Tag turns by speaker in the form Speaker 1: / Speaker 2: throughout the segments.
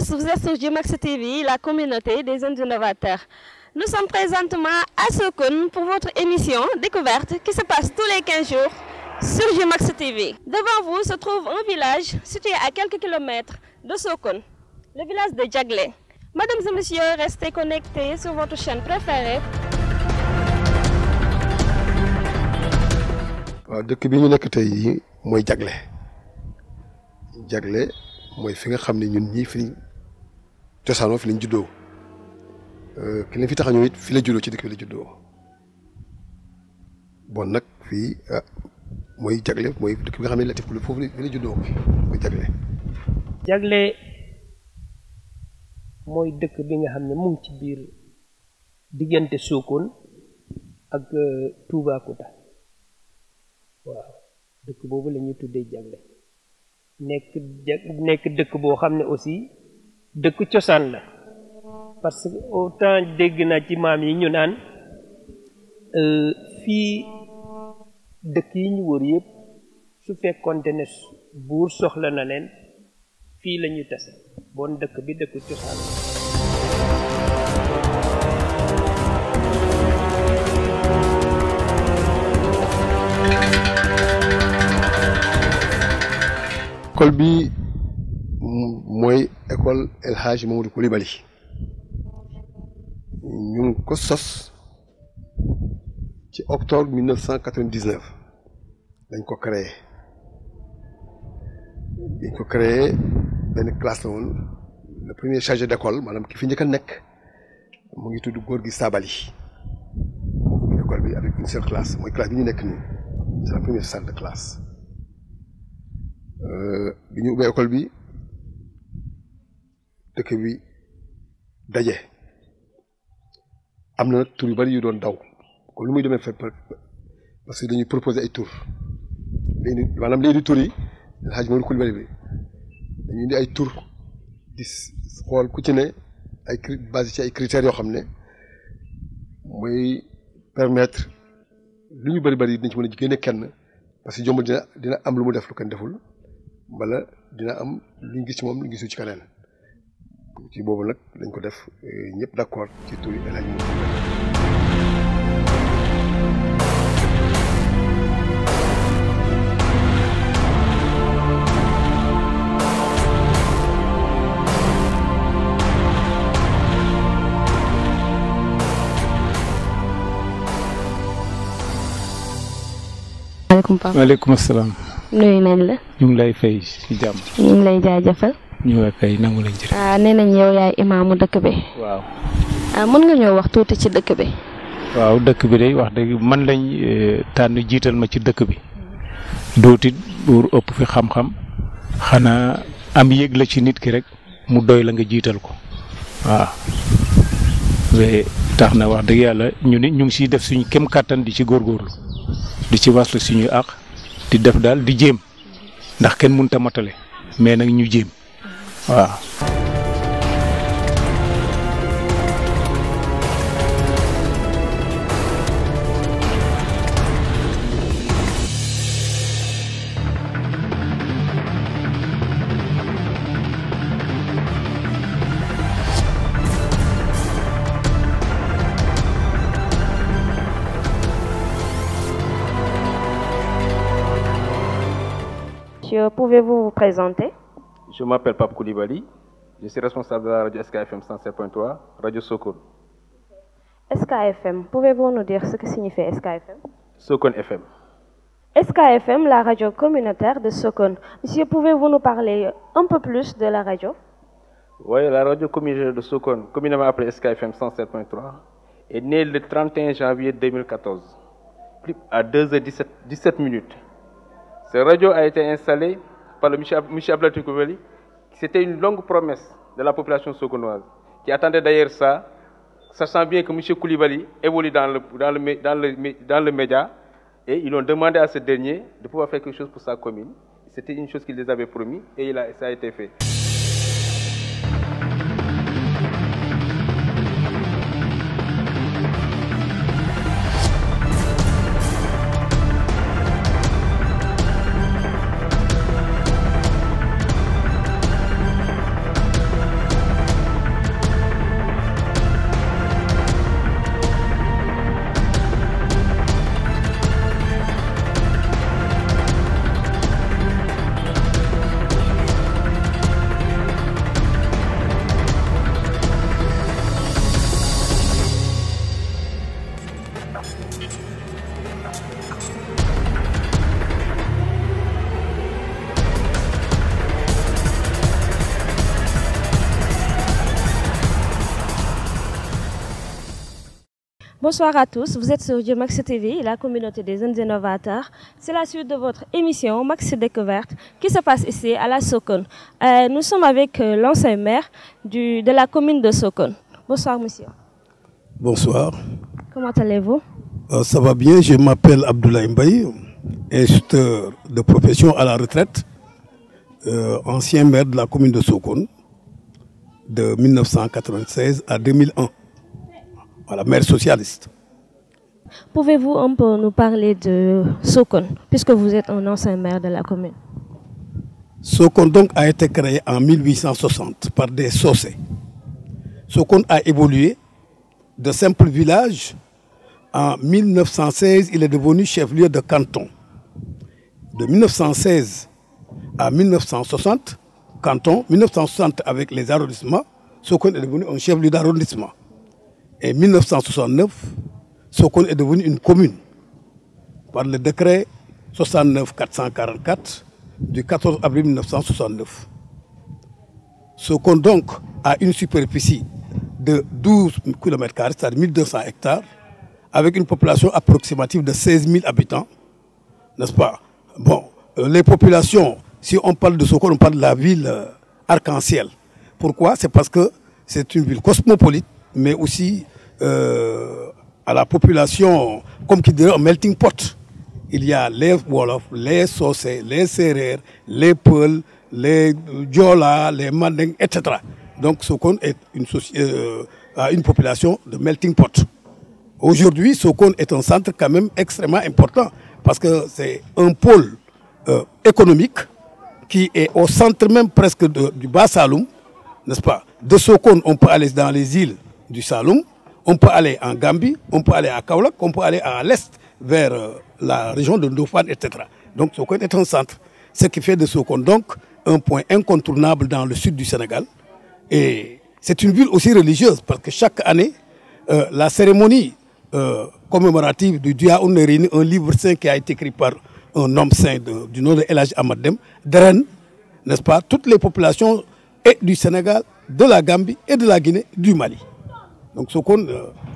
Speaker 1: tous, vous êtes sur Djimax TV, la communauté des jeunes innovateurs. Nous sommes présentement à Sokone pour votre émission Découverte qui se passe tous les 15 jours sur Djimax TV. Devant vous se trouve un village situé à quelques kilomètres de Sokone, le village de Diaglé. Mesdames et messieurs, restez connectés sur votre chaîne préférée.
Speaker 2: waaw dëkk bi ñu nekk tey jii mooy Diaglé Diaglé mooy fi nga xam ne ñun ñii fi cosaanoo fi lañ juddoo ki leen fi tax a ñëw it fi la juddoo ci dëkk bi la juddoo bon nag fii mooy Diaglé mooy dëkk bi nga xam ne Latif Coulibaly foofu fi la juddoo mooy Diaglé.
Speaker 3: Diaglé mooy dëkk bi nga xam ne mu ngi ci biir diggante Sokone ak Toubacouta waaw dëkk boobu la ñuy tuddee Diaglé nekk dëkk boo xam ne aussi dëkk cosaan la parce que autant dégg naa ci maam yi ñu naan fii dëkk yi ñu wër yëpp su fekkonte ne buur soxla na leen fii la ñuy tase bon dëkk bi dëkk cosaan la.
Speaker 2: école bi mooy école El Hadj Mamadou Coulibaly ñu ngi ko sos ci octobre 1999 dañ ko créé benn classe la woon le premier chargé d'école maanaam ki fi njëkk a nekk mu ngi tudd góor gi Sabali moo ubbi école bi avec une seule classe mooy classe bi ñu nekk nii c'est la première salle de classe. bi ñu ubbee école bi dëkk bi daje am na nag tur yu bari yu doon daw kon lu muy demee fa parce que dañuy proposer ay tur léegi tur yi El Hadj Mamadou Coulibaly bi dañuy indi ay tur di xool ku ci ne ay basé ci ay critères yoo xam ne mooy permettre lu ñu bari dinañ ci mën a génne kenn parce que jomb dina am lu mu def lu kenn deful. wala dina am lu ñu gis ci moom lu ñu gisu ci keneen ci boobu nag lañ ko def ñëpp d'accord ci tur yi El Hadj
Speaker 1: maaleykum papa.
Speaker 4: maaleykum salaam.
Speaker 1: nuyu nañ la.
Speaker 4: ñu ngi lay fay ci jàmm.
Speaker 1: ñu ngi lay jaajëfal.
Speaker 4: ñu ngi lay fay nangu lañ ci.
Speaker 1: nee nañ yow yaay imaamu dëkk bi.
Speaker 4: waaw.
Speaker 1: mën nga ñëw wax tuuti ci dëkk bi.
Speaker 4: waaw dëkk bi day wax dëgg man lañ tànn jiital ma ci dëkk bi. dootit buur ëpp fi xam-xam xanaa am yëg la ci nit ki rek mu doy la nga jiital ko waaw. tax na wax dëgg yàlla ñu nit ñu ngi siy def suñu kem kàttan di ci góorgóorlu di ci waslu suñuy àq. di def daal di jéem ndax kenn mënut a matale mais nag ñu jéem waaw.
Speaker 1: Pouvez-vous vous présenter?
Speaker 5: Je m'appelle Pape Coulibaly, je suis responsable de la radio SKFM 107.3, Radio Sokone.
Speaker 1: SKFM, pouvez-vous nous dire ce que signifie SKFM?
Speaker 5: Sokone FM.
Speaker 1: SKFM, la radio communautaire de Sokone. Monsieur, pouvez-vous nous parler un peu plus de la radio?
Speaker 5: Oui, la radio communautaire de Sokone, communément appelée SKFM 107.3, est née le 31 janvier 2014, à 2h17 minutes. Cette radio a été installée par le monsieur Latif Coulibaly. C'était une longue promesse de la population sokonoise qui attendait d'ailleurs ça, sachant bien que monsieur Coulibaly évolue dans le média et ils ont demandé à ce dernier de pouvoir faire quelque chose pour sa commune. C'était une chose qu'il les avait promis et ça a été fait.
Speaker 1: Bonsoir à tous, vous êtes sur Max TV, la communauté des jeunes innovateurs. C'est la suite de votre émission Max Découverte qui se passe ici à la Sokone. Nous sommes avec l'ancien maire de la commune de Sokone. Bonsoir monsieur.
Speaker 6: Bonsoir.
Speaker 1: Comment allez-vous?
Speaker 6: Ça va bien, je m'appelle Abdoulaye Mbaye, instituteur de profession à la retraite, ancien maire de la commune de Sokone de 1996 à 2001. Voilà, maire socialiste.
Speaker 1: Pouvez-vous un peu nous parler de Sokone, puisque vous êtes un ancien maire de la commune?
Speaker 6: Sokone donc a été créé en 1860 par des Socé. Sokone a évolué de simple village. En 1916, il est devenu chef-lieu de canton. De 1916 à 1960, canton, 1960 avec les arrondissements, Sokone est devenu un chef-lieu d'arrondissement. Et 1969, Sokone est devenu une commune par le décret 69-444 du 14 avril 1969. Sokone donc a une superficie de 12 km², c'est-à-dire 1200 hectares, avec une population approximative de 16 000 habitants, n'est-ce pas? Bon, les populations, si on parle de Sokone, on parle de la ville arc-en-ciel. Pourquoi? C'est parce que c'est une ville cosmopolite, mais aussi à la population, comme qui dirait, un melting pot. Il y a les Wolof, les Socé, les Serer, les Peul, les Diola, les Mandeng, etc. Donc Sokone est a une population de melting pot. Aujourd'hui, Sokone est un centre quand même extrêmement important parce que c'est un pôle économique qui est au centre même presque du Bas-Saloum, n'est-ce pas? De Sokone, on peut aller dans les îles du Saloum, on peut aller en Gambie, on peut aller à Kaolack, on peut aller à l'est vers la région de Ndofane, etc. Donc Sokone est un centre, ce qui fait de Sokone donc un point incontournable dans le sud du Sénégal. Et c'est une ville aussi religieuse parce que chaque année, la cérémonie commémorative du Dia Ounerine, un livre saint qui a été écrit par un homme saint du nom de El Hadj Ahmad Deme, Dren, n'est-ce pas, toutes les populations et du Sénégal, de la Gambie et de la Guinée, du Mali. Donc Sokone,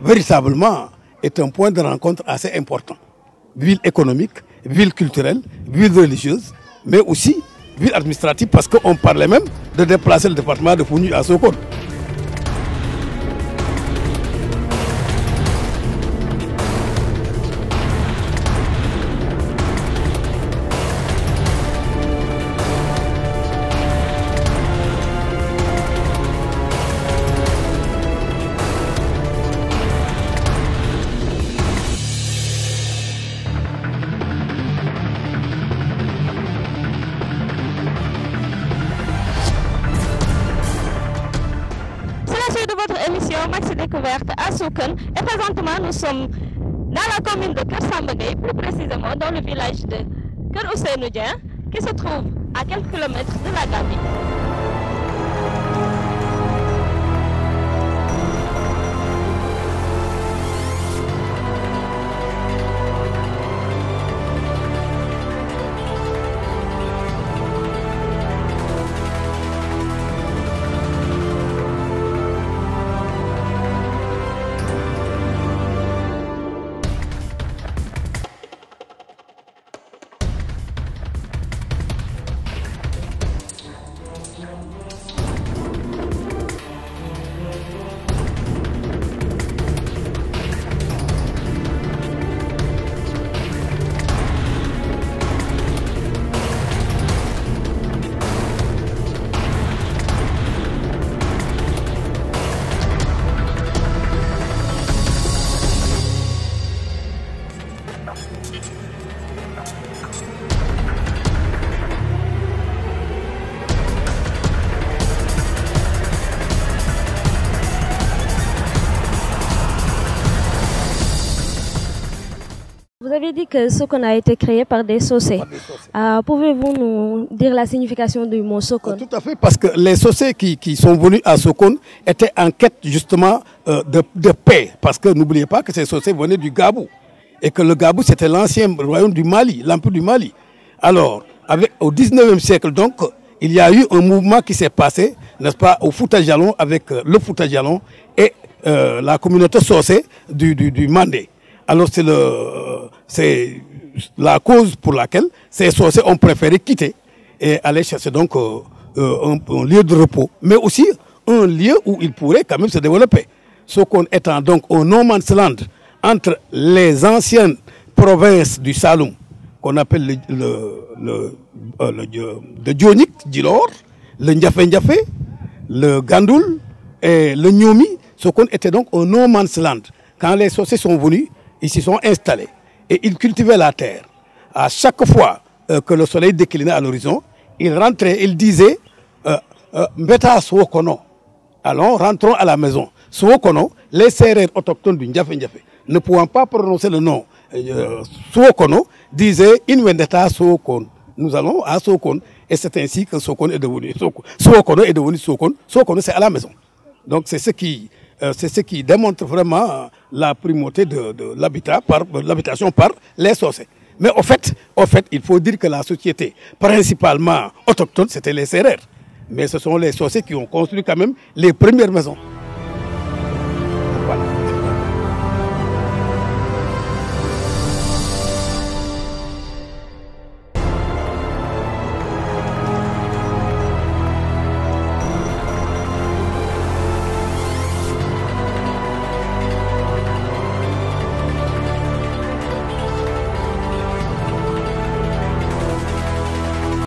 Speaker 6: véritablement, est un point de rencontre assez important. Ville économique, ville culturelle, ville religieuse, mais aussi ville administrative parce qu'on parlait même de déplacer le département de Foundiougne à Sokone.
Speaker 1: Max Découverte à Sokone et présentement nous sommes dans la commune de Kër Samba Gueye, plus précisément dans le village de Kër Ousseynou Dieng qui se trouve à quelques kilomètres de la Gambie. Vous avez dit que Sokone a été créé par des Socé. Pouvez-vous nous dire la signification du mot Sokone?
Speaker 6: Tout à fait, parce que les Socé qui sont venus à Sokone étaient en quête justement de paix. Parce que n'oubliez pas que ces Socé venaient du Gabou. Et que le Gabou, c'était l'ancien royaume du Mali, l'empire du Mali. Alors, au 19e siècle, donc, il y a eu un mouvement qui s'est passé, n'est-ce pas, au Fouta Djallon, avec le Fouta Djallon et la communauté Socé du Mandé. Alors c'est la cause pour laquelle ces Socés ont préféré quitter et aller chercher donc un lieu de repos, mais aussi un lieu où ils pourraient quand même se développer. Sokone étant donc au no man's land entre les anciennes provinces du Saloum, qu'on appelle le Dionik, Djilor, le Ndiafé Ndiafé, le Gandoul et le Nyomi. Sokone était donc au no man's land. Quand les Socés sont venus, ils s'y sont installés et ils cultivaient la terre. À chaque fois que le soleil déclinait à l'horizon, ils rentraient, ils disaient Mbeta Sokono. Allons, rentrons à la maison. Sokono, les Sérères autochtones du Ndiafé Ndiafé, ne pouvant pas prononcer le nom Sokono, disaient Inwendeta Sokon. Nous allons à Sokon. Et c'est ainsi que Sokone est devenu Sokono est devenu Sokone. Sokono, c'est à la maison. Donc c'est ce qui démontre vraiment la primauté de l'habitation par les Socés. Mais au fait, il faut dire que la société principalement autochtone, c'était les Sérères. Mais ce sont les Socés qui ont construit quand même les premières maisons.